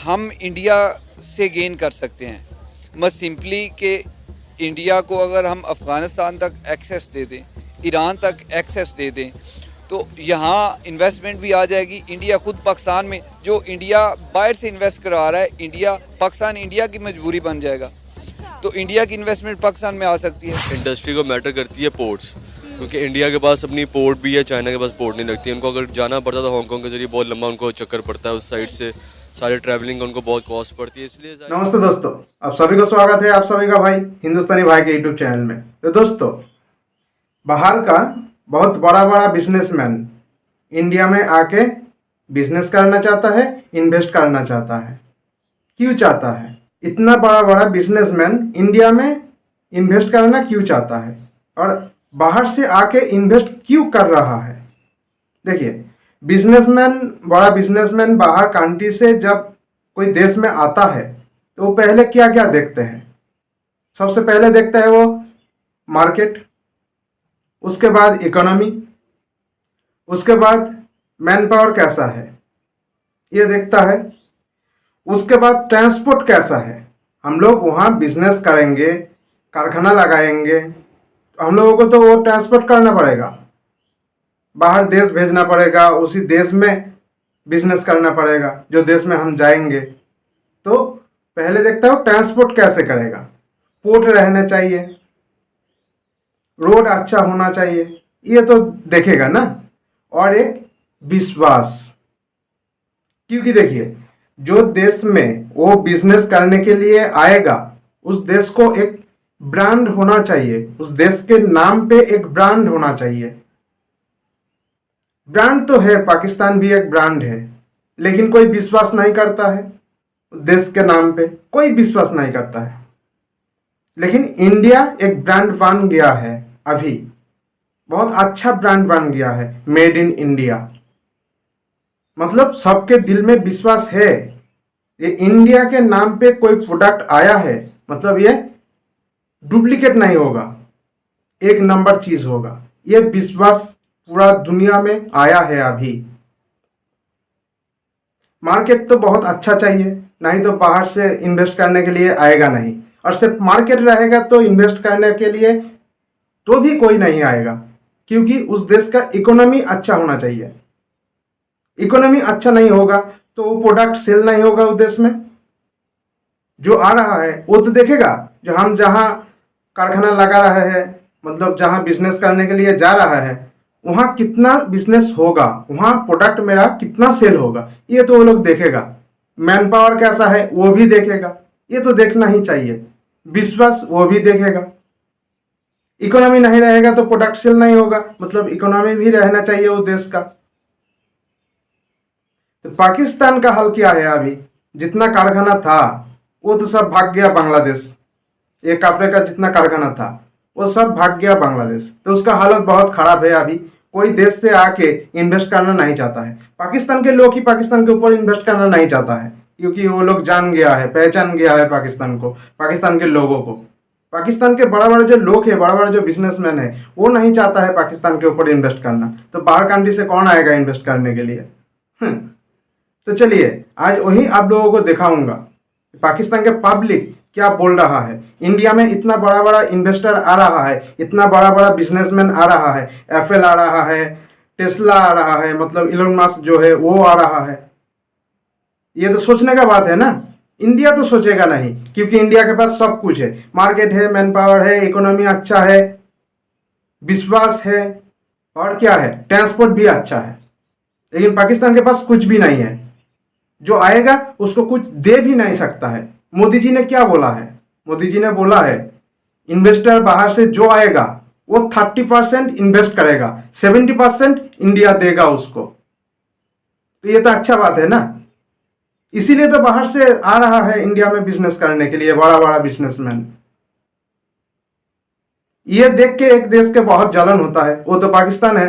हम इंडिया से गेन कर सकते हैं। बस सिंपली कि इंडिया को अगर हम अफ़गानिस्तान तक एक्सेस दे दें, ईरान तक एक्सेस दे दें, तो यहाँ इन्वेस्टमेंट भी आ जाएगी। इंडिया खुद पाकिस्तान में, जो इंडिया बाहर से इन्वेस्ट करा रहा है, पाकिस्तान इंडिया की मजबूरी बन जाएगा। तो इंडिया की इन्वेस्टमेंट पाकिस्तान में आ सकती है। इंडस्ट्री को मैटर करती है पोर्ट्स, क्योंकि इंडिया के पास अपनी पोर्ट भी है, चाइना के पास पोर्ट नहीं लगती। उनको अगर जाना पड़ता तो हांगकांग के जरिए बहुत लंबा उनको चक्कर पड़ता है, उस साइड से सारे ट्रैवलिंग उनको बहुत कॉस्ट पड़ती है, इसलिए। नमस्ते दोस्तों, आप सभी को स्वागत है आप सभी का भाई हिंदुस्तानी भाई के यूट्यूब चैनल में। तो दोस्तों, बाहर का बहुत बड़ा बड़ा बिजनेसमैन इंडिया में आके बिजनेस करना चाहता है, इन्वेस्ट करना चाहता है। क्यों चाहता है? इतना बड़ा बड़ा बिजनेसमैन इंडिया में इन्वेस्ट करना क्यों चाहता है और बाहर से आके इन्वेस्ट क्यों कर रहा है? देखिए, बड़ा बिजनेसमैन बाहर कंट्री से जब कोई देश में आता है तो वो पहले क्या क्या देखते हैं? सबसे पहले देखता है वो मार्केट, उसके बाद इकोनॉमी, उसके बाद मैन पावर कैसा है ये देखता है, उसके बाद ट्रांसपोर्ट कैसा है। हम लोग वहाँ बिजनेस करेंगे, कारखाना लगाएंगे, हम लोगों को तो वो ट्रांसपोर्ट करना पड़ेगा, बाहर देश भेजना पड़ेगा, उसी देश में बिजनेस करना पड़ेगा जो देश में हम जाएंगे। तो पहले देखता हूँ ट्रांसपोर्ट कैसे करेगा। पोर्ट रहना चाहिए, रोड अच्छा होना चाहिए, ये तो देखेगा ना। और एक विश्वास, क्योंकि देखिए, जो देश में वो बिजनेस करने के लिए आएगा उस देश को एक ब्रांड होना चाहिए, उस देश के नाम पे एक ब्रांड होना चाहिए। ब्रांड तो है, पाकिस्तान भी एक ब्रांड है, लेकिन कोई विश्वास नहीं करता है देश के नाम पे, कोई विश्वास नहीं करता है। लेकिन इंडिया एक ब्रांड बन गया है, अभी बहुत अच्छा ब्रांड बन गया है, मेड इन इंडिया। मतलब सबके दिल में विश्वास है, ये इंडिया के नाम पे कोई प्रोडक्ट आया है मतलब ये डुप्लीकेट नहीं होगा, एक नंबर चीज होगा। ये विश्वास पूरा दुनिया में आया है अभी। मार्केट तो बहुत अच्छा चाहिए, नहीं तो बाहर से इन्वेस्ट करने के लिए आएगा नहीं। और सिर्फ मार्केट रहेगा तो इन्वेस्ट करने के लिए तो भी कोई नहीं आएगा, क्योंकि उस देश का इकोनॉमी अच्छा होना चाहिए। इकोनॉमी अच्छा नहीं होगा तो वो प्रोडक्ट सेल नहीं होगा उस देश में। जो आ रहा है वो तो देखेगा, जो हम जहाँ कारखाना लगा रहा है, मतलब जहाँ बिजनेस करने के लिए जा रहा है, वहाँ कितना बिजनेस होगा, वहाँ प्रोडक्ट मेरा कितना सेल होगा, ये तो वो लोग देखेगा। मैन पावर कैसा है वो भी देखेगा, ये तो देखना ही चाहिए। विश्वास वो भी देखेगा। इकोनॉमी नहीं रहेगा तो प्रोडक्ट सेल नहीं होगा, मतलब इकोनॉमी भी रहना चाहिए उस देश का। तो पाकिस्तान का हाल क्या है? अभी जितना कारखाना था वो तो सब भाग गया बांग्लादेश। एक कपड़े का जितना कारखाना था वो सब भाग गया बांग्लादेश। तो उसका हालत बहुत खराब है। अभी कोई देश से आके इन्वेस्ट करना नहीं चाहता है। पाकिस्तान के लोग ही पाकिस्तान के ऊपर इन्वेस्ट करना नहीं चाहता है, क्योंकि वो लोग जान गया है, पहचान गया है पाकिस्तान को, पाकिस्तान के लोगों को। पाकिस्तान के बड़ा बड़ा जो लोग है, बड़ा बड़ा जो बिजनेसमैन है, वो नहीं चाहता है पाकिस्तान के ऊपर इन्वेस्ट करना। तो बाहर कंट्री से कौन आएगा इन्वेस्ट करने के लिए? तो चलिए आज वही आप लोगों को दिखाऊंगा पाकिस्तान के पब्लिक क्या बोल रहा है। इंडिया में इतना बड़ा बड़ा इन्वेस्टर आ रहा है, इतना बड़ा बड़ा बिजनेसमैन आ रहा है, एप्पल आ रहा है, टेस्ला आ रहा है, मतलब इलोन मस्क जो है वो आ रहा है। ये तो सोचने का बात है ना। इंडिया तो सोचेगा नहीं, क्योंकि इंडिया के पास सब कुछ है, मार्केट है, मैन पावर है, इकोनॉमी अच्छा है, विश्वास है, और क्या है, ट्रांसपोर्ट भी अच्छा है। लेकिन पाकिस्तान के पास कुछ भी नहीं है। जो आएगा उसको कुछ दे भी नहीं सकता है। मोदी जी ने क्या बोला है? मोदी जी ने बोला है इन्वेस्टर बाहर से जो आएगा वो 30% इन्वेस्ट करेगा, 70% इंडिया देगा उसको। तो ये तो अच्छा बात है ना। इसीलिए तो बाहर से आ रहा है इंडिया में बिजनेस करने के लिए बड़ा बड़ा बिजनेसमैन। ये देख के एक देश के बहुत जलन होता है, वो तो पाकिस्तान है।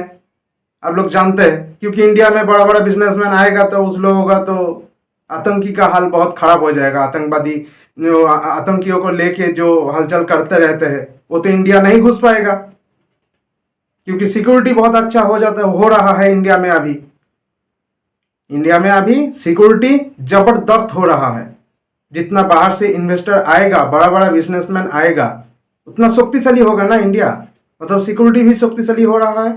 आप लोग जानते हैं, क्योंकि इंडिया में बड़ा बड़ा बिजनेसमैन आएगा तो उस लोगों का तो आतंकी का हाल बहुत खराब हो जाएगा। आतंकवादी जो आतंकियों को लेके जो हलचल करते रहते हैं वो तो इंडिया नहीं घुस पाएगा, क्योंकि सिक्योरिटी बहुत अच्छा हो रहा है इंडिया में अभी। इंडिया में अभी सिक्योरिटी जबरदस्त हो रहा है। जितना बाहर से इन्वेस्टर आएगा, बड़ा बड़ा बिजनेसमैन आएगा, उतना शक्तिशाली होगा ना इंडिया। मतलब सिक्योरिटी भी शक्तिशाली हो रहा है।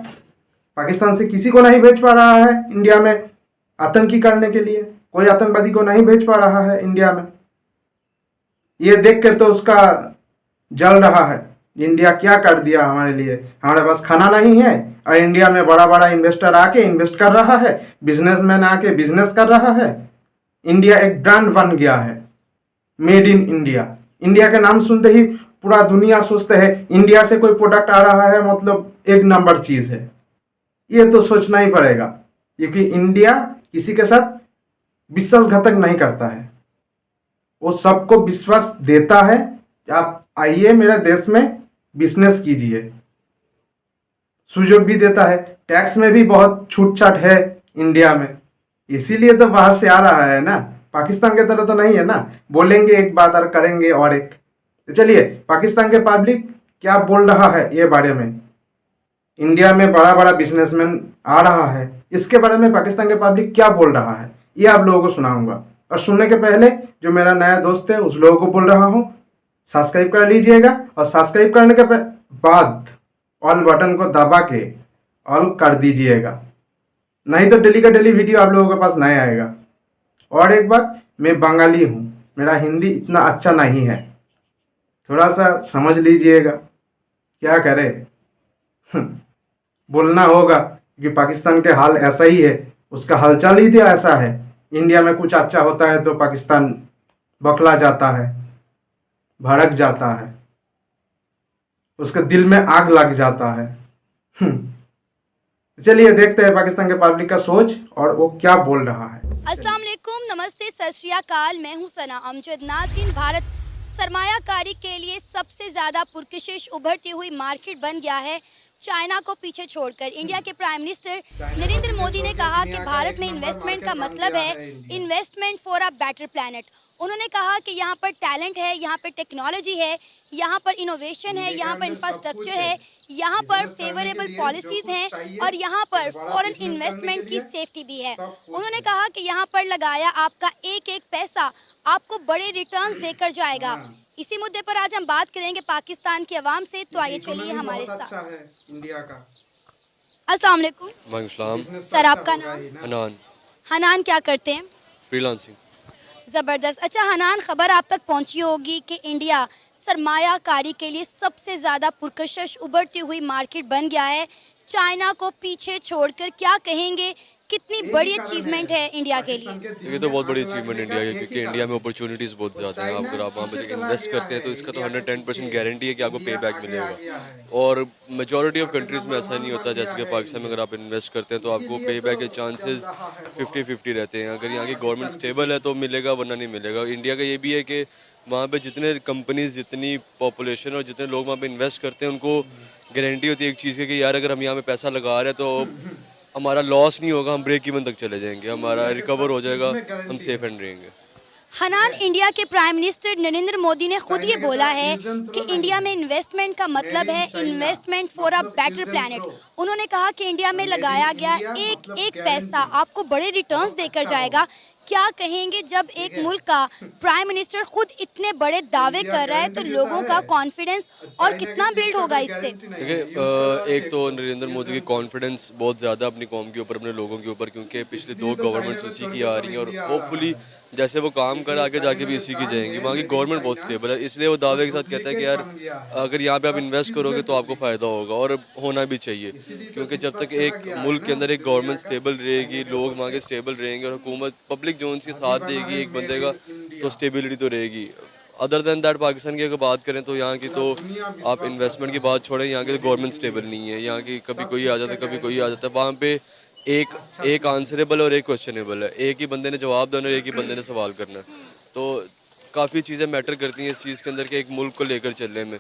पाकिस्तान से किसी को नहीं भेज पा रहा है इंडिया में आतंकी करने के लिए, कोई आतंकवादी को नहीं भेज पा रहा है इंडिया में। ये देख कर तो उसका जल रहा है, इंडिया क्या कर दिया हमारे लिए। हमारे पास खाना नहीं है और इंडिया में बड़ा बड़ा इन्वेस्टर आके इन्वेस्ट कर रहा है, बिजनेसमैन आके बिजनेस कर रहा है। इंडिया एक ब्रांड बन गया है, मेड इन इंडिया। इंडिया का नाम सुनते ही पूरा दुनिया सोचते हैं इंडिया से कोई प्रोडक्ट आ रहा है मतलब एक नंबर चीज है। ये तो सोचना ही पड़ेगा, क्योंकि इंडिया किसी के साथ विश्वासघातक नहीं करता है, वो सबको विश्वास देता है कि आप आइए मेरे देश में बिजनेस कीजिए। सुযোগ भी देता है, टैक्स में भी बहुत छूट छाट है इंडिया में, इसीलिए तो बाहर से आ रहा है ना। पाकिस्तान के तरह तो नहीं है ना, बोलेंगे एक बात और करेंगे और एक। तो चलिए, पाकिस्तान के पब्लिक क्या बोल रहा है ये बारे में। इंडिया में बड़ा बड़ा बिजनेसमैन आ रहा है, इसके बारे में पाकिस्तान के पब्लिक क्या बोल रहा है ये आप लोगों को सुनाऊंगा। और सुनने के पहले जो मेरा नया दोस्त है उस लोगों को बोल रहा हूँ सब्सक्राइब कर लीजिएगा, और सब्सक्राइब करने के बाद ऑल बटन को दबा के ऑल कर दीजिएगा, नहीं तो डेली का डेली वीडियो आप लोगों के पास नहीं आएगा। और एक बात, मैं बंगाली हूँ, मेरा हिंदी इतना अच्छा नहीं है, थोड़ा सा समझ लीजिएगा। क्या करे बोलना होगा, क्योंकि पाकिस्तान के हाल ऐसा ही है, उसका हलचल ही तो ऐसा है। इंडिया में कुछ अच्छा होता है तो पाकिस्तान बौखला जाता है, भड़क जाता है, उसके दिल में आग लग जाता है। चलिए देखते हैं पाकिस्तान के पब्लिक का सोच और वो क्या बोल रहा है। अस्सलाम वालेकुम, नमस्ते, सत श्री अकाल। मैं हूं सना अमजद। नाज़रीन, भारत सरमायाकारी के लिए सबसे ज़्यादा पुरकशिश उभरती हुई मार्केट बन गया है, चाइना को पीछे छोड़कर। इंडिया के प्राइम मिनिस्टर नरेंद्र मोदी ने कहा कि भारत में इन्वेस्टमेंट का मतलब है investment for a better planet. उन्होंने कहा कि यहाँ पर टैलेंट है, यहाँ पर टेक्नोलॉजी है, यहाँ पर इनोवेशन है, यहाँ पर इंफ्रास्ट्रक्चर है, यहाँ पर फेवरेबल पॉलिसीज़ हैं और यहाँ पर फॉरेन इन्वेस्टमेंट की सेफ्टी भी है। उन्होंने कहा कि यहाँ पर लगाया आपका एक एक पैसा आपको बड़े रिटर्न्स देकर जाएगा। इसी मुद्दे पर आज हम बात करेंगे पाकिस्तान की आवाम से, तो आइए चलिए हमारे साथ। इंडिया का अस्सलाम वालेकुम वालेकुम सर, आपका नाम? हनान, हनान, क्या करते हैं? फ्रीलांसिंग। ज़बरदस्त। अच्छा हनान, खबर आप तक पहुंची होगी कि इंडिया सरमायाकारी के लिए सबसे ज़्यादा पुरकशिश उभरती हुई मार्केट बन गया है, चाइना को पीछे छोड़कर। क्या कहेंगे, कितनी बड़ी अचीवमेंट है इंडिया के लिए? ये तो बहुत बड़ी अचीवमेंट इंडिया की, क्योंकि इंडिया में अपॉर्चुनिटीज़ बहुत ज़्यादा हैं। अगर आप वहाँ पे इन्वेस्ट करते हैं तो इसका तो 110% गारंटी है कि आपको पे बैक मिलेगा। और मेजॉरिटी ऑफ कंट्रीज़ में ऐसा नहीं होता, जैसे कि पाकिस्तान में अगर आप इन्वेस्ट करते हैं तो आपको पे बैक के चांसेस 50-50 रहते हैं। अगर यहाँ की गवर्नमेंट स्टेबल है तो मिलेगा, वरना नहीं मिलेगा। इंडिया का ये भी है कि वहाँ पे जितने कंपनीज, जितनी पॉपुलेशन और जितने लोग वहाँ पे इन्वेस्ट करते हैं उनको गारंटी होती है एक चीज़ की कि यार अगर हम यहाँ पे पैसा लगा रहे हैं तो हमारा लॉस नहीं होगा, हम ब्रेक इवन तक चले जाएंगे, हमारा रिकवर हो जाएगा, हम सेफ एंड रहेंगे। हनान, इंडिया के प्राइम मिनिस्टर नरेंद्र मोदी ने खुद ये बोला है कि इंडिया में इन्वेस्टमेंट का मतलब है investment for a better planet. उन्होंने कहा कि इंडिया में लगाया गया एक एक पैसा आपको बड़े रिटर्न्स देकर जाएगा। क्या कहेंगे, जब एक मुल्क का प्राइम मिनिस्टर खुद इतने बड़े दावे कर रहा है तो लोगों का कॉन्फिडेंस और कितना बिल्ड होगा इससे? देखिए, एक तो नरेंद्र मोदी की कॉन्फिडेंस बहुत ज़्यादा अपनी कौम के ऊपर, अपने लोगों के ऊपर, क्योंकि पिछले 2 गवर्नमेंट्स उसी की आ रही हैं और होपफुली जैसे वो काम कर आगे जाके भी इसी की जाएंगी। वहाँ की गवर्नमेंट बहुत स्टेबल है, इसलिए वो दावे के साथ कहता है कि यार अगर यहाँ पे आप इन्वेस्ट करोगे तो आपको फ़ायदा होगा, और होना भी चाहिए। क्योंकि जब तक एक मुल्क के अंदर एक गवर्नमेंट स्टेबल रहेगी, लोग वहाँ के स्टेबल रहेंगे और हुकूमत पब्लिक जो उनके साथ देगी एक बंदे का, तो स्टेबिलिटी तो रहेगी। अदर दैन दैट पाकिस्तान की अगर बात करें तो यहाँ की तो आप इन्वेस्टमेंट की बात छोड़ें, यहाँ की तो गवर्नमेंट स्टेबल नहीं है। यहाँ की कभी कोई आ जाता है, कभी कोई आ जाता है। वहाँ पे एक आंसरेबल और एक क्वेश्चनेबल है, एक ही बंदे ने जवाब देना और एक ही बंदे ने सवाल करना है। तो काफ़ी चीज़ें मैटर करती हैं इस चीज़ के अंदर कि एक मुल्क को लेकर चलने में।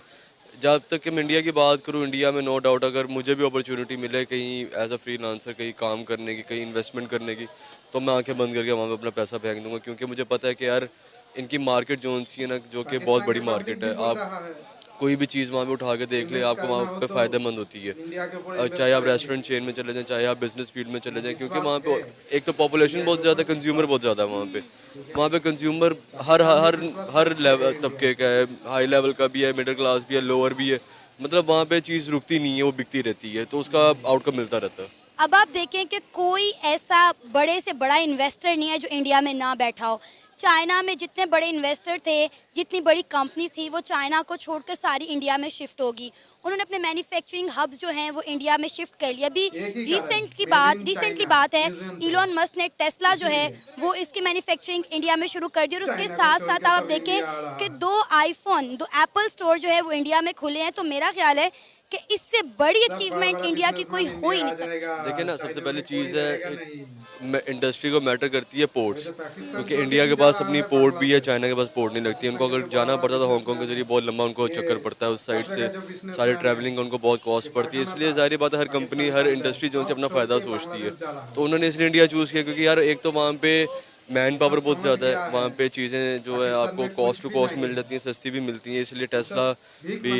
जब तक कि मैं इंडिया की बात करूँ, इंडिया में नो डाउट अगर मुझे भी अपॉर्चुनिटी मिले कहीं एज अ फ्रीलांसर कहीं काम करने की, कहीं इन्वेस्टमेंट करने की, तो मैं आंखें बंद करके वहाँ पे अपना पैसा फेंक दूँगा। क्योंकि मुझे पता है कि यार इनकी मार्केट जो सी है ना, जो कि बहुत बड़ी मार्केट है, आप कोई भी चीज़ वहाँ पे उठा के देख ले, आपको वहाँ पे फ़ायदेमंद होती है। चाहे आप रेस्टोरेंट चेन में चले जाएं, चाहे आप बिजनेस फील्ड में चले जाएं, क्योंकि वहाँ पे एक तो पॉपुलेशन बहुत ज़्यादा, कंज्यूमर बहुत ज़्यादा है वहाँ पे कंज्यूमर हर हर हर लेवल तबके का है, हाई लेवल का भी है, मिडिल क्लास भी है, लोअर भी है। मतलब वहाँ पे चीज़ रुकती नहीं है, वो बिकती रहती है, तो उसका आउटकम मिलता रहता है। अब आप देखें कि कोई ऐसा बड़े से बड़ा इन्वेस्टर नहीं है जो इंडिया में ना बैठा हो। चाइना में जितने बड़े इन्वेस्टर थे, जितनी बड़ी कंपनी थी, वो चाइना को छोड़कर सारी इंडिया में शिफ्ट होगी। उन्होंने अपने मैन्युफैक्चरिंग हब्स जो हैं वो इंडिया में शिफ्ट कर लिया। अभी रिसेंटली बात है, इलॉन मस्क ने टेस्ला जो है वो इसकी मैन्युफैक्चरिंग इंडिया में शुरू कर दी, और उसके साथ साथ आप देखें कि 2 एप्पल स्टोर जो है वो इंडिया में खुले हैं। तो मेरा ख्याल है कि इससे बड़ी अचीवमेंट इंडिया की कोई हो ही नहीं सकती। देखिए ना, सबसे पहली चीज़ है इंडस्ट्री को मैटर करती है पोर्ट्स, क्योंकि इंडिया के पास अपनी पोर्ट भी है, चाइना के पास पोर्ट नहीं लगती। उनको अगर जाना पड़ता था हांगकांग के जरिए, बहुत लंबा उनको चक्कर पड़ता है उस साइड से, सारी ट्रैवलिंग उनको बहुत कॉस्ट पड़ती है। इसलिए जाहिर बात है हर कंपनी, हर इंडस्ट्री जो है अपना फ़ायदा सोचती है। तो उन्होंने इसलिए इंडिया चूज़ किया, क्योंकि यार एक तो वहाँ पे मैन पावर बहुत ज़्यादा है, वहाँ पे चीज़ें जो है आपको कॉस्ट टू कॉस्ट मिल जाती हैं, सस्ती भी मिलती हैं। इसलिए टेस्ला भी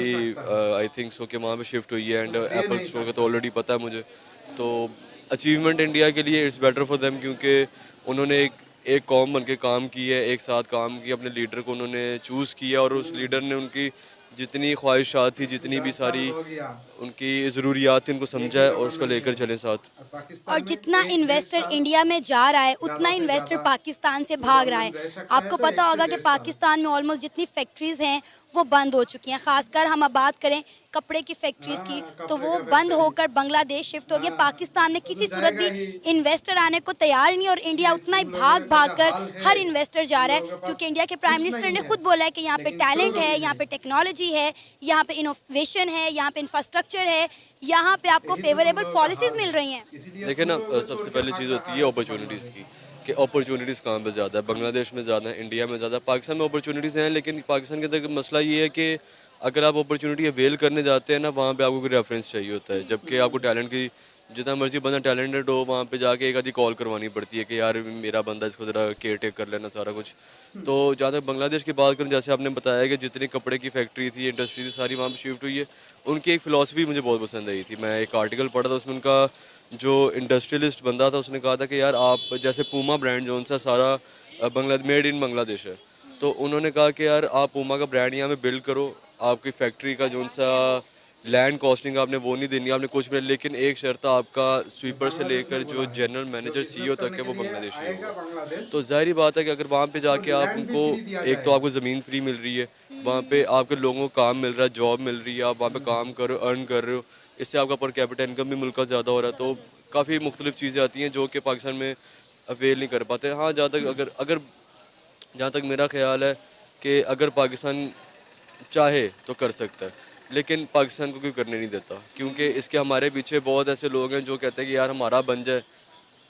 आई थिंक सो कि वहाँ पे शिफ्ट हुई है। एंड एप्पल स्टोर का तो ऑलरेडी पता है मुझे। तो अचीवमेंट इंडिया के लिए इट्स बेटर फॉर देम, क्योंकि उन्होंने एक कॉम बन के काम की है, एक साथ काम किया, अपने लीडर को उन्होंने चूज़ किया, और उस लीडर ने उनकी जितनी ख्वाहिशात थी, जितनी भी सारी उनकी ज़रूरियात थी, उनको समझा है और उसको लेकर चले साथ। और जितना इन्वेस्टर इंडिया में जा रहा है, उतना इन्वेस्टर पाकिस्तान से भाग रहा है। आपको पता होगा कि पाकिस्तान में ऑलमोस्ट जितनी फैक्ट्रीज़ हैं वो बंद हो चुकी हैं। खासकर हम अब बात करें कपड़े की फैक्ट्रीज़ की, तो वो बंद होकर बांग्लादेश शिफ्ट हो गया। पाकिस्तान में किसी सूरत भी इन्वेस्टर आने को तैयार नहीं, और इंडिया उतना ही भाग कर हर इन्वेस्टर जा रहा है, क्योंकि इंडिया के प्राइम मिनिस्टर ने खुद बोला है कि यहाँ पे टैलेंट है, यहाँ पे टेक्नोलॉजी है, यहाँ पे इनोवेशन है, यहाँ पे इंफ्रास्ट्रक्चर है, यहाँ पे आपको फेवरेबल पॉलिसीज़ मिल रही हैं। देखिए ना, सबसे पहली चीज़ होती है अपॉर्चुनिटीज़ की, कि अपॉर्चुनिटीज़ कहाँ पे ज़्यादा है। बांग्लादेश में ज़्यादा है, इंडिया में ज़्यादा, पाकिस्तान में अपॉर्चुनिटीज़ हैं, लेकिन पाकिस्तान के अंदर मसला ये है कि अगर आप अपॉर्चुनिटी अवेल करने जाते हैं ना, वहाँ पे आपको कोई रेफरेंस चाहिए होता है। जबकि आपको टैलेंट की जितना मर्जी बंदा टैलेंटेड हो, वहाँ पे जाके एक आधी कॉल करवानी पड़ती है कि यार मेरा बंदा, इसको ज़रा केयर टेक कर लेना सारा कुछ। तो जहाँ तक बांग्लादेश की बात करें, जैसे आपने बताया कि जितनी कपड़े की फैक्ट्री थी, इंडस्ट्री थी, सारी वहाँ पे शिफ्ट हुई है। उनकी एक फ़िलासफ़ी मुझे बहुत पसंद आई थी। मैं एक आर्टिकल पढ़ा था, उसमें उनका जो इंडस्ट्रियलिस्ट बंदा था उसने कहा था कि यार आप जैसे पूमा ब्रांड जो सा सारा मेड इन बांग्लादेश है, तो उन्होंने कहा कि यार आप पूमा का ब्रांड यहाँ में बिल्ड करो, आपकी फैक्ट्री का जो सा लैंड कॉस्टिंग आपने वो नहीं देनी, आपने कुछ भी, लेकिन एक शर्त आपका स्वीपर से लेकर जो जनरल मैनेजर सीईओ तक है वो बांग्लादेशी होगा। तो ज़ाहिर बात है कि अगर वहाँ पे जाके आप उनको, एक तो आपको ज़मीन फ्री मिल रही है, वहाँ पे आपके लोगों को काम मिल रहा है, जॉब मिल रही है, आप वहाँ पे काम कर रहे हो, अर्न कर रहे हो, इससे आपका पर कैपिटल इनकम भी मुल्क का ज़्यादा हो रहा है। तो काफ़ी मुख्तलिफ चीज़ें आती हैं जो कि पाकिस्तान में अवेल नहीं कर पाते। हाँ, जहाँ तक मेरा ख्याल है कि अगर पाकिस्तान चाहे तो कर सकता है, लेकिन पाकिस्तान को क्यों करने नहीं देता, क्योंकि इसके हमारे पीछे बहुत ऐसे लोग हैं जो कहते हैं कि यार हमारा बन जाए,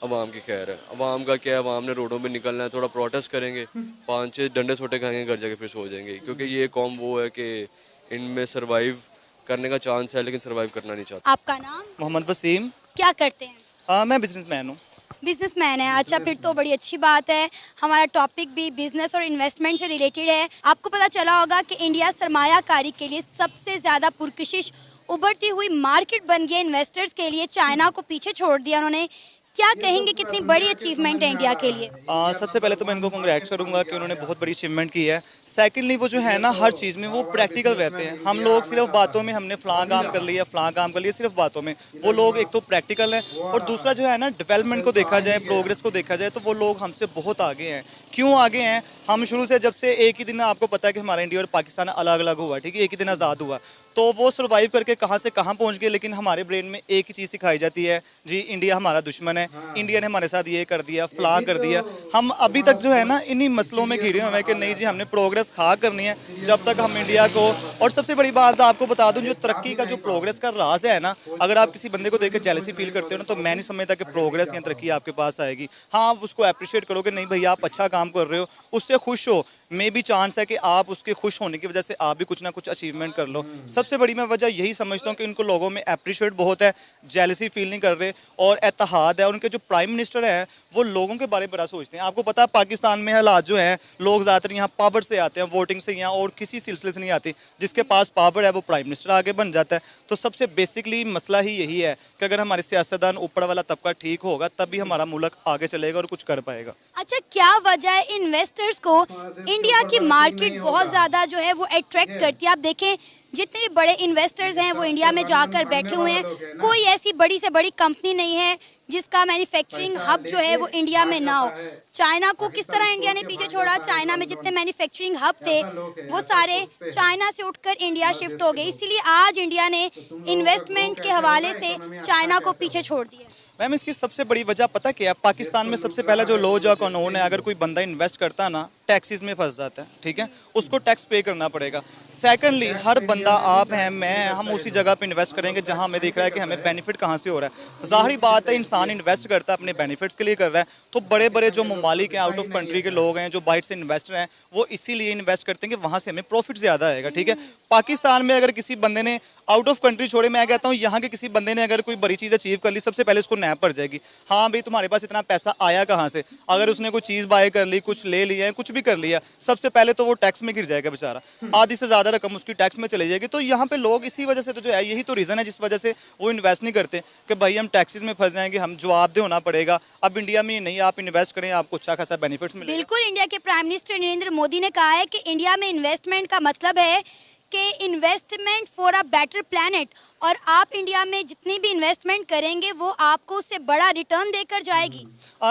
अवाम की खैर है। अवाम का क्या है, अवाम ने रोडों में निकलना है, थोड़ा प्रोटेस्ट करेंगे, 5-6 डंडे छोटे खाएंगे, घर जाके फिर सो जाएंगे, क्योंकि ये कौम वो है कि इनमें सर्वाइव करने का चांस है, लेकिन सर्वाइव करना नहीं चाहता। आपका नाम? मोहम्मद वसीम। क्या करते हैं? मैं बिजनेसमैन हूँ। बिजनेसमैन है, अच्छा, फिर तो बड़ी अच्छी बात है। हमारा टॉपिक भी बिजनेस और इन्वेस्टमेंट से रिलेटेड है। आपको पता चला होगा कि इंडिया सरमायाकारी के लिए सबसे ज़्यादा पुरकशिश उभरती हुई मार्केट बन गया इन्वेस्टर्स के लिए। चाइना को पीछे छोड़ दिया उन्होंने। क्या कहेंगे, कितनी बड़ी अचीवमेंट है इंडिया के लिए? सबसे पहले तो मैं इनको कंग्रेट करूंगा कि उन्होंने बहुत बड़ी अचीवमेंट की है। सेकेंडली वो जो है ना, हर चीज़ में वो प्रैक्टिकल रहते हैं। हम लोग सिर्फ बातों में, हमने फ़लाँ काम कर लिया, फ़लाँ काम कर लिया, सिर्फ बातों में। वो लोग एक तो प्रैक्टिकल हैं, और दूसरा जो है ना, डेवलपमेंट को देखा जाए, प्रोग्रेस को देखा जाए, तो वो लोग हमसे बहुत आगे हैं। क्यों आगे हैं? हम शुरू से, जब से एक ही दिन, आपको पता है कि हमारा इंडिया और पाकिस्तान अलग अलग हुआ, ठीक है, एक ही दिन आज़ाद हुआ, तो वो सर्वाइव करके कहाँ से कहाँ पहुँच गए। लेकिन हमारे ब्रेन में एक ही चीज़ सिखाई जाती है, जी इंडिया हमारा दुश्मन है, इंडिया ने हमारे साथ ये कर दिया, फलां कर दिया। हम अभी तक जो है ना इन्हीं मसलों में घिरे हुए हैं कि नहीं जी, हमने प्रोग्रेस खा करनी है जब तक हम इंडिया को। और सबसे बड़ी बात आपको बता दूं, जो तरक्की का, जो प्रोग्रेस का राज है ना, अगर आप किसी बंदे को देख कर जेलसी फील करते हो ना, तो मैं नहीं समझता कि प्रोग्रेस या तरक्की आपके पास आएगी। हाँ, आप उसको अप्रिशिएट करो कि नहीं भैया आप अच्छा काम कर रहे हो, उससे खुश हो, मे भी चांस है कि आप उसके खुश होने की वजह से आप भी कुछ ना कुछ अचीवमेंट कर लो। सबसे बड़ी मैं वजह यही समझता हूँ कि इनको लोगों में अप्रिशिएट बहुत है, जेलसी फील नहीं कर रहे और इत्तेहाद है। और उनके जो प्राइम मिनिस्टर हैं वो लोगों के बारे में बड़ा सोचते हैं। आपको पता है पाकिस्तान में हालात जो हैं, लोग ज़्यादातर यहाँ पावर से आते हैं, वोटिंग से यहाँ और किसी सिलसिले से नहीं आते। जिसके पास पावर है वो प्राइम मिनिस्टर आगे बन जाता है। तो सबसे बेसिकली मसला ही यही है कि अगर हमारे सियासतदान ऊपर वाला तबका ठीक होगा तभी हमारा मुल्क आगे चलेगा और कुछ कर पाएगा। अच्छा, क्या वजह है इन्वेस्टर्स को इंडिया की मार्केट बहुत ज़्यादा जो है वो अट्रैक्ट करती है? आप देखें जितने भी बड़े इन्वेस्टर्स हैं वो इंडिया में जाकर बैठे हुए हैं। कोई ऐसी बड़ी से बड़ी कंपनी नहीं है जिसका मैन्युफैक्चरिंग हब जो है वो इंडिया में ना हो। चाइना को किस तरह इंडिया ने पीछे छोड़ा? चाइना में जितने मैन्युफैक्चरिंग हब थे वो सारे चाइना से उठकर इंडिया शिफ्ट हो गए। इसीलिए आज इंडिया ने इन्वेस्टमेंट के हवाले से चाइना को पीछे छोड़ दिया। मैम इसकी सबसे बड़ी वजह पता क्या है? पाकिस्तान में सबसे पहला जो लॉ जो कानून है, अगर कोई बंदा इन्वेस्ट करता ना टैक्सेस में फंस जाता है, ठीक है, उसको टैक्स पे करना पड़ेगा। सेकंडली हर बंदा, आप हैं, मैं हैं, हम उसी जगह पे इन्वेस्ट करेंगे जहां हमें दिख रहा है कि हमें बेनिफिट कहां से हो रहा है। ज़ाहिर बात है इंसान इन्वेस्ट करता है अपने बेनिफिट्स के लिए कर रहा है। तो बड़े बड़े जो ममालिक हैं, आउट ऑफ कंट्री के लोग हैं, जो बाहर से इन्वेस्टर हैं, वो इसीलिए इन्वेस्ट करते हैं कि वहाँ से हमें प्रॉफिट ज़्यादा आएगा, ठीक है। पाकिस्तान में अगर किसी बंदे ने आउट ऑफ कंट्री छोड़े, मैं कहता हूँ यहाँ के किसी बंदे ने अगर कोई बड़ी चीज़ अचीव कर ली, सबसे पहले उसको नैप पड़ जाएगी। हाँ भाई तुम्हारे पास इतना पैसा आया कहाँ से? अगर उसने कोई चीज़ बाय कर ली, कुछ ले लिया है, कुछ भी कर लिया, सबसे पहले तो वो टैक्स में गिर जाएगा बेचारा। आधी से ज़्यादा रकम उसकी टैक्स में चली जाएगी। तो यहाँ पे लोग इसी वजह से तो जो है, यही तो रीज़न है जिस वजह से वो इन्वेस्ट नहीं करते कि भाई हम टैक्सेस में फंस जाएंगे, हम जवाबदेह होना पड़ेगा। अब इंडिया में नहीं, आप इन्वेस्ट करें, आपको अच्छा खासा बेनिफिट्स मिलेगा। बिल्कुल, इंडिया के प्राइम मिनिस्टर नरेंद्र मोदी ने कहा है कि इंडिया में इन्वेस्टमेंट का मतलब है कि investment for a better planet. और आप इंडिया में जितनी भी इन्वेस्टमेंट करेंगे वो आपको उससे बड़ा रिटर्न देकर जाएगी।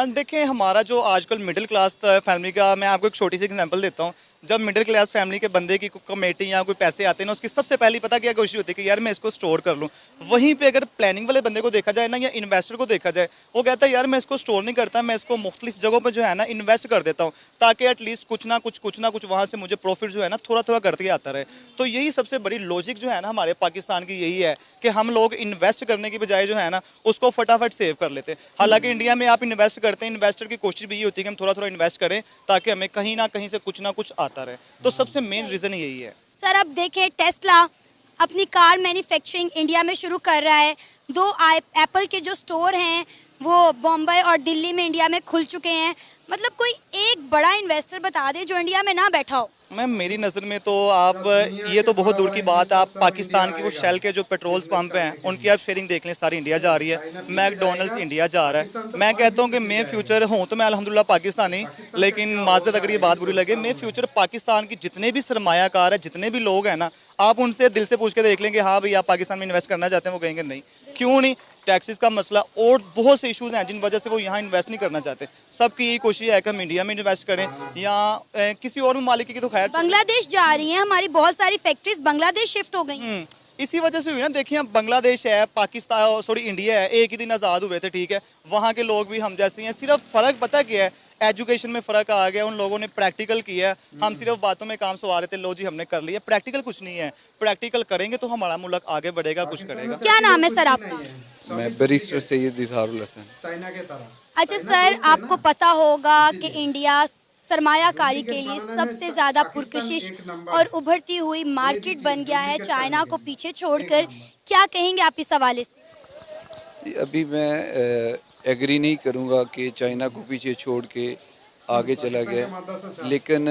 देखें हमारा जो आजकल मिडिल क्लास फैमिली का, मैं आपको एक छोटी सी एग्जांपल देता हूँ। जब मिडिल क्लास फैमिली के बंदे की कोई कमेटी या कोई पैसे आते हैं ना, उसकी सबसे पहली पता क्या कोशिश होती है कि यार मैं इसको स्टोर कर लूँ। वहीं पे अगर प्लानिंग वाले बंदे को देखा जाए ना, या इन्वेस्टर को देखा जाए, वो कहता है यार मैं इसको स्टोर नहीं करता, मैं इसको मुख्तलिफ जगहों पर जो है ना इन्वेस्ट कर देता हूँ, ताकि एटलीस्ट कुछ ना कुछ वहाँ से मुझे प्रॉफिट जो है ना थोड़ा थोड़ा करते आता रहे। तो यही सबसे बड़ी लॉजिक जो है ना हमारे पाकिस्तान की यही है कि हम लोग इन्वेस्ट करने की बजाय जो है ना उसको फटाफट सेव कर लेते हैं। हालांकि इंडिया में आप इन्वेस्ट करते हैं, इन्वेस्टर की कोशिश भी ये होती है कि हम थोड़ा थोड़ा इन्वेस्ट करें ताकि हमें कहीं ना कहीं से कुछ ना कुछ आता रहे। तो सबसे मेन रीज़न यही है। सर अब देखें टेस्ला अपनी कार मैन्युफैक्चरिंग इंडिया में शुरू कर रहा है। 2 एप्पल के जो स्टोर हैं वो बॉम्बे और दिल्ली में इंडिया में खुल चुके हैं। मतलब कोई एक बड़ा इन्वेस्टर बता दे जो इंडिया में ना बैठा हो। मैम मेरी नज़र में तो आप, ये तो बहुत दूर की बात है, आप पाकिस्तान की वो शेल के जो पेट्रोल पंप हैं उनकी आप शेयरिंग देख लें, सारी इंडिया जा रही है। मैकडोनल्ड्स इंडिया जा रहा है। मैं कहता हूँ कि मैं फ्यूचर हूँ तो मैं अल्हम्दुलिल्लाह पाकिस्तानी, लेकिन माजरत अगर ये बात बुरी लगे, मैं फ्यूचर पाकिस्तान की जितने भी सरमायाकार है, जितने भी लोग हैं ना, आप उनसे दिल से पूछ के देख लेंगे हाँ भाई आप पाकिस्तान में इन्वेस्ट करना चाहते हैं, वो कहेंगे नहीं। क्यों नहीं? टैक्सेस का मसला और बहुत से इश्यूज हैं जिन वजह से वो यहाँ इन्वेस्ट नहीं करना चाहते। सबकी यही कोशिश है कि हम इंडिया में इन्वेस्ट करें या किसी और ममालिक की। तो खैर बांग्लादेश जा रही हैं, हमारी बहुत सारी फैक्ट्रीज बांग्लादेश शिफ्ट हो गई। इसी वजह से हुई ना। देखिए अब बांग्लादेश है, पाकिस्तान, सॉरी इंडिया है, एक ही दिन आज़ाद हुए थे, ठीक है। वहाँ के लोग भी हम जैसे हैं, सिर्फ फ़र्क पता क्या है? एजुकेशन में फ़र्क आ गया। उन लोगों ने प्रैक्टिकल किया है, हम सिर्फ बातों में काम सवार थे, लो जी हमने कर लिया। प्रैक्टिकल कुछ नहीं है, प्रैक्टिकल करेंगे तो हमारा मुल्क आगे बढ़ेगा, कुछ करेगा। क्या नाम है सर आपका? मैं बैरिस्टर सैयद इजहारुल हसन। चाइना के तरह। अच्छा सर, आपको पता होगा कि इंडिया सरमायाकारी के लिए सबसे ज़्यादा पुरकशिश और उभरती हुई मार्केट बन गया है चाइना को पीछे छोड़कर। क्या कहेंगे आप इस हवाले से? अभी मैं एग्री नहीं करूंगा कि चाइना को पीछे छोड़ के आगे चला गया, लेकिन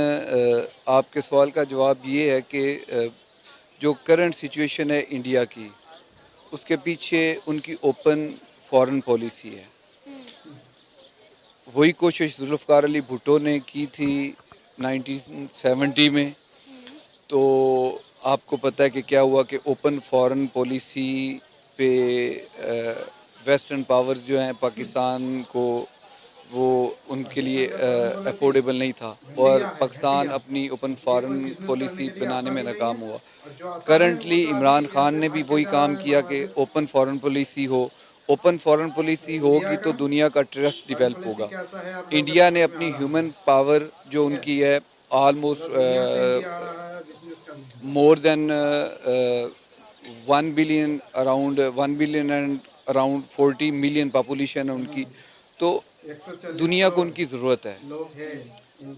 आपके सवाल का जवाब ये है कि जो करंट सिचुएशन है इंडिया की, उसके पीछे उनकी ओपन फॉरेन पॉलिसी है। वही कोशिश जुल्फ़िकार अली भुट्टो ने की थी 1970 में। तो आपको पता है कि क्या हुआ कि ओपन फॉरेन पॉलिसी पे वेस्टर्न पावर्स जो हैं पाकिस्तान को, वो उनके लिए अफोर्डेबल नहीं था और पाकिस्तान अपनी ओपन फॉरेन पॉलिसी बनाने में नाकाम हुआ। करंटली इमरान खान ने भी वही काम किया कि ओपन फॉरेन पॉलिसी हो। ओपन फॉरेन पॉलिसी होगी तो दुनिया का ट्रस्ट डेवलप होगा। इंडिया ने अपनी ह्यूमन पावर जो उनकी है almost more than 1 billion, around 1 billion and around 40 million population है उनकी। तो दुनिया को उनकी ज़रूरत है।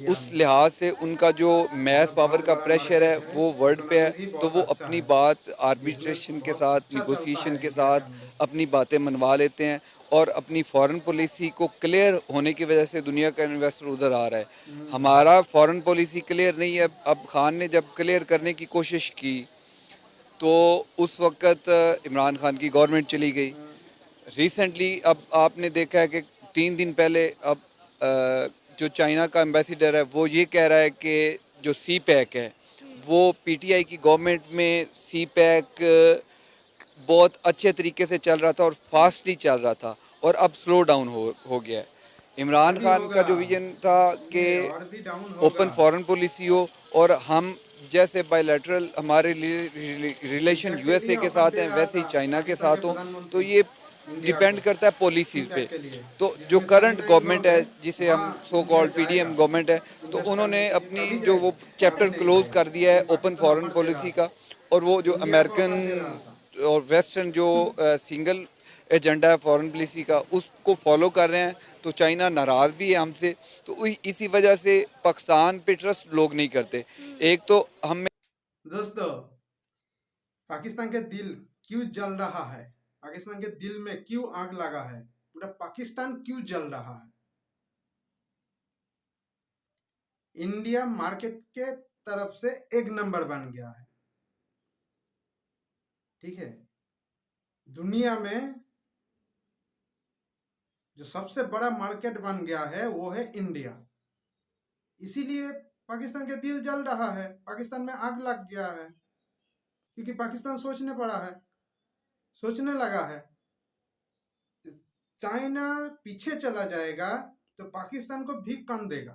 उस लिहाज से उनका जो मैस पावर का प्रेशर है वो वर्ल्ड पे है, तो वो अपनी बात आर्बिट्रेशन के साथ, निगोसिएशन के साथ अपनी बातें मनवा लेते हैं और अपनी फॉरेन पॉलिसी को क्लियर होने की वजह से दुनिया का इन्वेस्टर उधर आ रहा है। हमारा फॉरेन पॉलिसी क्लियर नहीं है। अब खान ने जब क्लियर करने की कोशिश की तो उस वक़्त इमरान खान की गवर्नमेंट चली गई। रिसेंटली अब आपने देखा है कि 3 दिन पहले अब जो चाइना का एम्बेसडर है वो ये कह रहा है कि जो सी पैक है वो पीटीआई की गवर्नमेंट में सी पैक बहुत अच्छे तरीके से चल रहा था और फास्टली चल रहा था और अब स्लो डाउन हो गया है। इमरान खान का जो विजन था कि ओपन फॉरेन पॉलिसी हो और हम जैसे बायलैटरल हमारे रिलेशन यूएसए के साथ हैं वैसे ही चाइना के साथ हो, तो ये डिपेंड करता है पॉलिसीज पे। तो जो करंट गवर्नमेंट है जिसे हम सो कॉल्ड पीडीएम गवर्नमेंट है, तो उन्होंने अपनी जो वो चैप्टर क्लोज कर दिया है ओपन फॉरेन पॉलिसी का, और वो जो अमेरिकन और वेस्टर्न जो सिंगल एजेंडा है फॉरेन पॉलिसी का उसको फॉलो कर रहे हैं। तो चाइना नाराज़ भी है हमसे, तो इसी वजह से पाकिस्तान पे ट्रस्ट लोग नहीं करते। एक तो हम दोस्तों, पाकिस्तान के दिल क्यों जल रहा है, पाकिस्तान के दिल में क्यों आग लगा है, पूरा पाकिस्तान क्यों जल रहा है? इंडिया मार्केट के तरफ से एक नंबर बन गया है, ठीक है। दुनिया में जो सबसे बड़ा मार्केट बन गया है वो है इंडिया। इसीलिए पाकिस्तान के दिल जल रहा है, पाकिस्तान में आग लग गया है, क्योंकि पाकिस्तान सोचने लगा है चाइना पीछे चला जाएगा तो पाकिस्तान को भीख कौन देगा।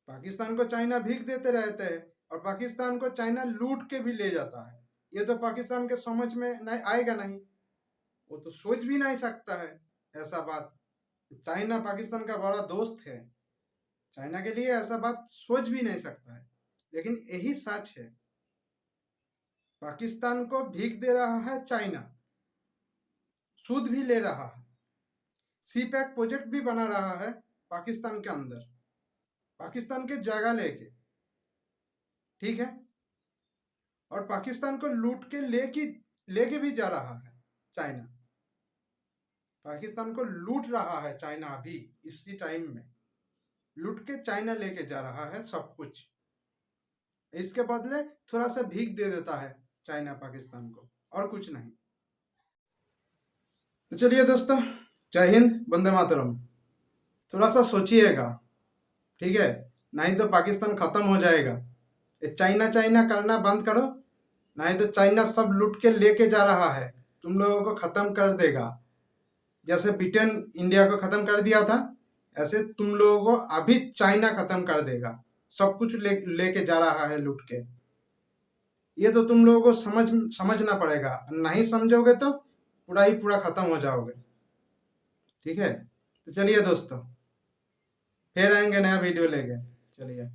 पाकिस्तान को चाइना भीख देते रहते हैं और पाकिस्तान को चाइना लूट के भी ले जाता है। ये तो पाकिस्तान के समझ में नहीं आएगा, नहीं, वो तो सोच भी नहीं सकता है ऐसा बात। चाइना पाकिस्तान का बड़ा दोस्त है, चाइना के लिए ऐसा बात सोच भी नहीं सकता है, लेकिन यही सच है। पाकिस्तान को भीख दे रहा है चाइना, सूद भी ले रहा है, सी पैक प्रोजेक्ट भी बना रहा है पाकिस्तान के अंदर, पाकिस्तान के जगह लेके, ठीक है। और पाकिस्तान को लूट के लेके भी जा रहा है चाइना। पाकिस्तान को लूट रहा है चाइना, अभी इसी टाइम में लूट के चाइना लेके जा रहा है सब कुछ। इसके बदले थोड़ा सा भीख दे देता है चाइना पाकिस्तान को, और कुछ नहीं। तो चलिए दोस्तों, जय हिंद, वंदे मातरम। थोड़ा सा सोचिएगा, ठीक है, नहीं तो पाकिस्तान खत्म हो जाएगा। ये चाइना करना बंद करो, नहीं तो चाइना सब लूट के लेके जा रहा है, तुम लोगों को खत्म कर देगा। जैसे ब्रिटेन इंडिया को खत्म कर दिया था, ऐसे तुम लोगों को अभी चाइना खत्म कर देगा, सब कुछ लेके जा रहा है लूट के। ये तो तुम लोगों को समझना पड़ेगा, नहीं समझोगे तो पूरा ही पूरा खत्म हो जाओगे, ठीक है। तो चलिए दोस्तों, फिर आएंगे नया वीडियो लेके, चलिए।